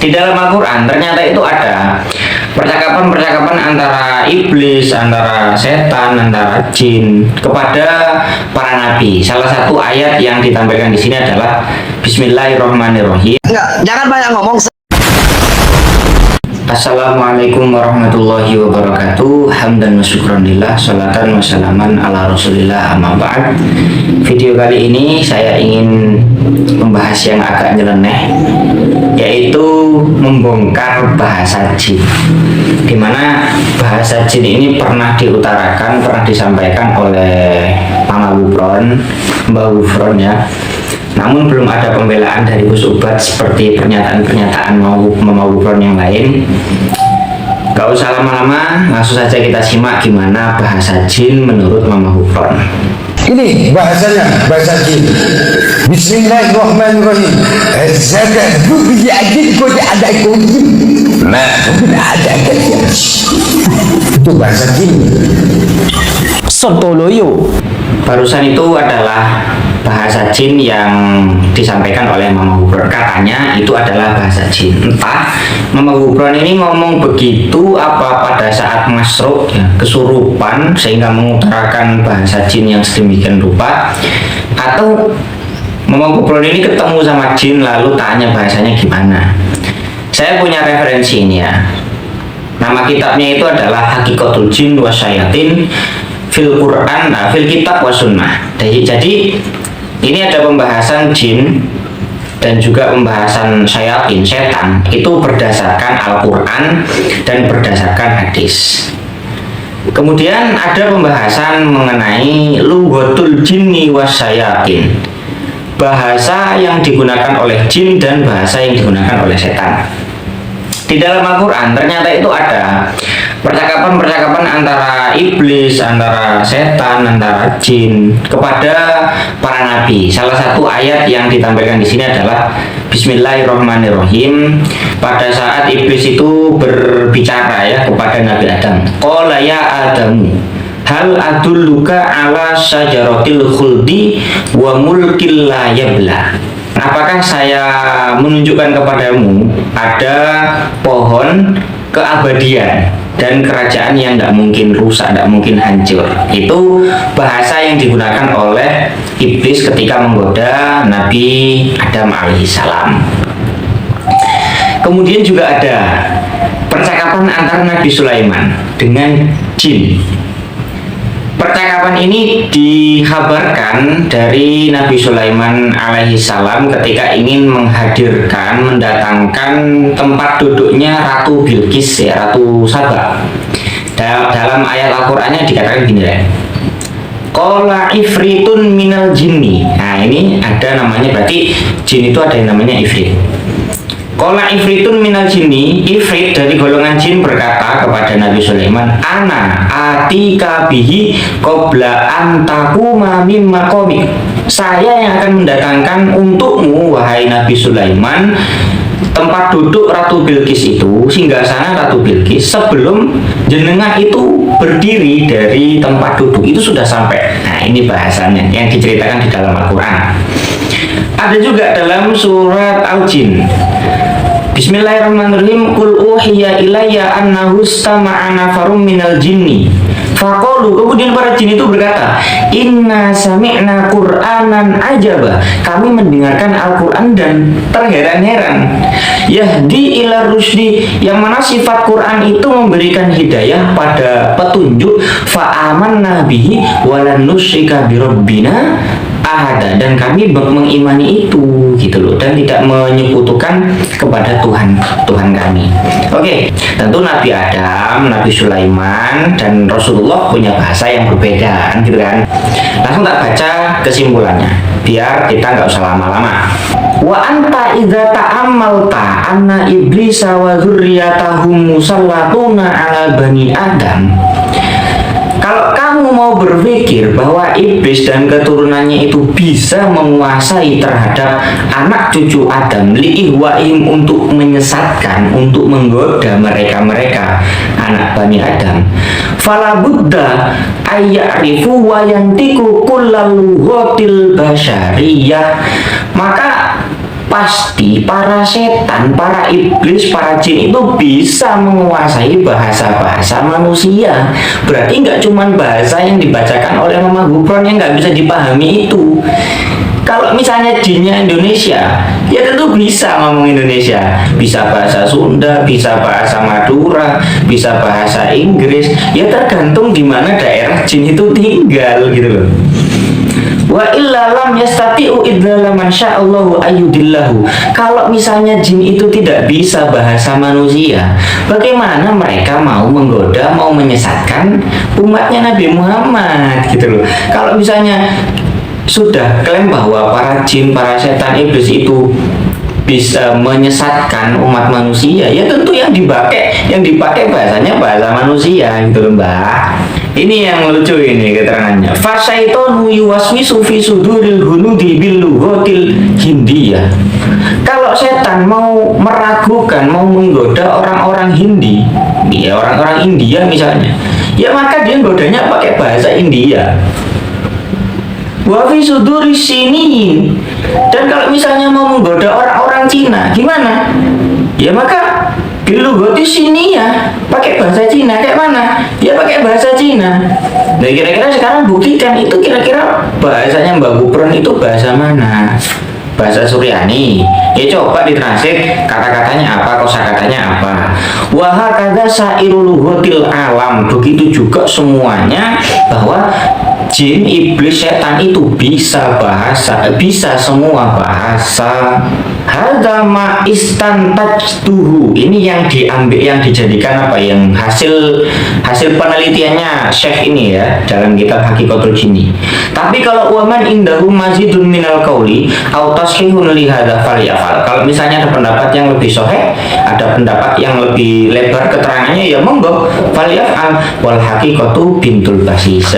Di dalam Al-Quran ternyata itu ada percakapan-percakapan antara iblis, antara setan, antara jin kepada para nabi. Salah satu ayat yang ditampilkan di sini adalah Bismillahirrahmanirrahim. Enggak, jangan banyak ngomong. Assalamualaikum warahmatullahi wabarakatuh. Hamdan wa syukranillah, salatan wa salaman ala rasulillah, amma ba'd. Video kali ini saya ingin membahas yang agak nyeleneh, yaitu membongkar bahasa jin. Dimana bahasa jin ini pernah diutarakan, pernah disampaikan oleh Mama Wufron, Mbak Wufron ya. Namun belum ada pembelaan dari Gus Ubat seperti pernyataan-pernyataan Mama Wufron yang lain. Gak usah lama-lama, langsung saja kita simak gimana bahasa jin menurut Mama Wufron. Ini bahasanya, bahasa jin. Bismillahirrahmanirrahim. Zakat biyadin kode ada kode. Nah, ada itu bahasa jin. Sontoloyo. Barusan itu adalah bahasa jin yang disampaikan oleh Mama Wufron. Katanya itu adalah bahasa jin. Entah Mama Wufron ini ngomong begitu apa pada saat masruk ya, kesurupan sehingga mengutarakan bahasa jin yang sedemikian rupa, atau Mama Wufron ini ketemu sama jin lalu tanya bahasanya gimana. Saya punya referensi ini ya. Nama kitabnya itu adalah Hakikatul Jin wa Syayatin fil Quran, fil kitab wa sunnah. Jadi ini ada pembahasan jin dan juga pembahasan syayatin, setan, itu berdasarkan Al-Quran dan berdasarkan hadis. Kemudian ada pembahasan mengenai lughatul jinni was syayatin, bahasa yang digunakan oleh jin dan bahasa yang digunakan oleh setan. Di dalam Al-Quran ternyata itu ada percakapan-percakapan antara iblis, antara setan, antara jin kepada para nabi. Salah satu ayat yang ditampilkan di sini adalah Bismillahirrahmanirrahim. Pada saat iblis itu berbicara ya kepada Nabi Adam, qala ya Adamu hal adulluka ala syajaratil khuldi wa mulkil la yabla. Apakah saya menunjukkan kepadamu ada pohon keabadian dan kerajaan yang tidak mungkin rusak, tidak mungkin hancur. Itu bahasa yang digunakan oleh iblis ketika menggoda Nabi Adam alaihissalam. Kemudian juga ada percakapan antara Nabi Sulaiman dengan jin. Percakapan ini dikhabarkan dari Nabi Sulaiman alaihissalam ketika ingin menghadirkan, mendatangkan tempat duduknya Ratu Bilqis ya, Ratu Saba. Dalam ayat Al-Qur'annya dikatakan gini ya, qala ifritun minal jinni. Nah ini ada namanya, berarti jin itu ada yang namanya ifrit. Qala ifritun minal jinni, ifrit dari golongan jin berkata kepada Nabi Sulaiman, ana atika bihi qabla an taquma min maqamik. Saya yang akan mendatangkan untukmu wahai Nabi Sulaiman tempat duduk Ratu Bilqis itu, singgasana Ratu Bilqis, sebelum jenengan itu berdiri dari tempat duduk itu sudah sampai. Nah ini bahasannya yang diceritakan di dalam Al-Quran. Ada juga dalam surat Al-Jin, Bismillahirrahmanirrahim. Qul uhiya ilayya annahu istama'a nafarum minal jinni faqalu. Kemudian para jin itu berkata, inna sami'na qur'anan ajaba. Kami mendengarkan Al-Quran dan terheran-heran. Yahdi ila rusdi, yang mana sifat Quran itu memberikan hidayah pada petunjuk. Fa'amanna bihi walan nusyrika birabbina ahada, dan kami mengimani itu gitu loh, dan tidak menyekutukan kepada Tuhan kami. Oke, tentu Nabi Adam, Nabi Sulaiman dan Rasulullah punya bahasa yang berbeda kan, gitu kan. Langsung tak baca kesimpulannya biar kita nggak usah lama-lama. Wa anta idza ta'ammalta anna iblisa wa dzurriyyatahum musallatuna ala bani Adam. Kalau kamu mau berpikir bahwa iblis dan keturunannya itu bisa menguasai terhadap anak cucu Adam, li'ihwaim, untuk menyesatkan, untuk menggoda mereka anak Bani Adam, fala buddha ayyarifu wa yantiku kullal lughatil basyariyah, maka pasti para setan, para iblis, para jin itu bisa menguasai bahasa-bahasa manusia. Berarti nggak cuma bahasa yang dibacakan oleh Mama Gufron yang nggak bisa dipahami itu. Kalau misalnya jinnya Indonesia, ya tentu bisa ngomong Indonesia, bisa bahasa Sunda, bisa bahasa Madura, bisa bahasa Inggris, ya tergantung di mana daerah jin itu tinggal gitu loh. Wa illa lam yastati'u idza man sya'allahu ayyudillahu. Kalau misalnya jin itu tidak bisa bahasa manusia, bagaimana mereka mau menggoda, mau menyesatkan umatnya Nabi Muhammad gitu loh. Kalau misalnya sudah klaim bahwa para jin, para setan, iblis itu bisa menyesatkan umat manusia, ya tentu yang dipakai bahasanya bahasa manusia gitu loh, Mbak. Ini yang lucu ini keterangannya. Fasyaitonu yuwaswisu fi suduril hunudi bil lughatil hindiyah. Kalau setan mau meragukan, mau menggoda orang-orang Hindi, ya orang-orang India misalnya, ya maka dia godanya pakai bahasa India. Wa fi suduri sinin. Dan kalau misalnya mau menggoda orang-orang Cina, gimana? Ya maka bilugoti sini ya, pakai bahasa Cina. Kayak mana? Dia pakai bahasa Cina. Nah kira-kira sekarang buktikan itu kira-kira bahasanya Mbak Gufron itu bahasa mana? Bahasa Suryani. Ya coba ditranslate kata-katanya apa, kosakatanya apa. Wa hakadza sairul lughatil alam. Begitu juga semuanya bahwa jin, iblis, setan itu bisa semua bahasa. Hadza ma istantajtuhu. Ini yang diambil, yang dijadikan apa, yang hasil penelitiannya Syekh ini ya dalam kitab Hakikatul Jinni. Tapi kalau waman indahu mazidun minal qauli au tashihun li hadza falyafal. Kalau misalnya ada pendapat yang lebih sahih, ada pendapat yang lebih lebar keterangannya, ya monggo falyafal. Wal haqiqatu bintul basis.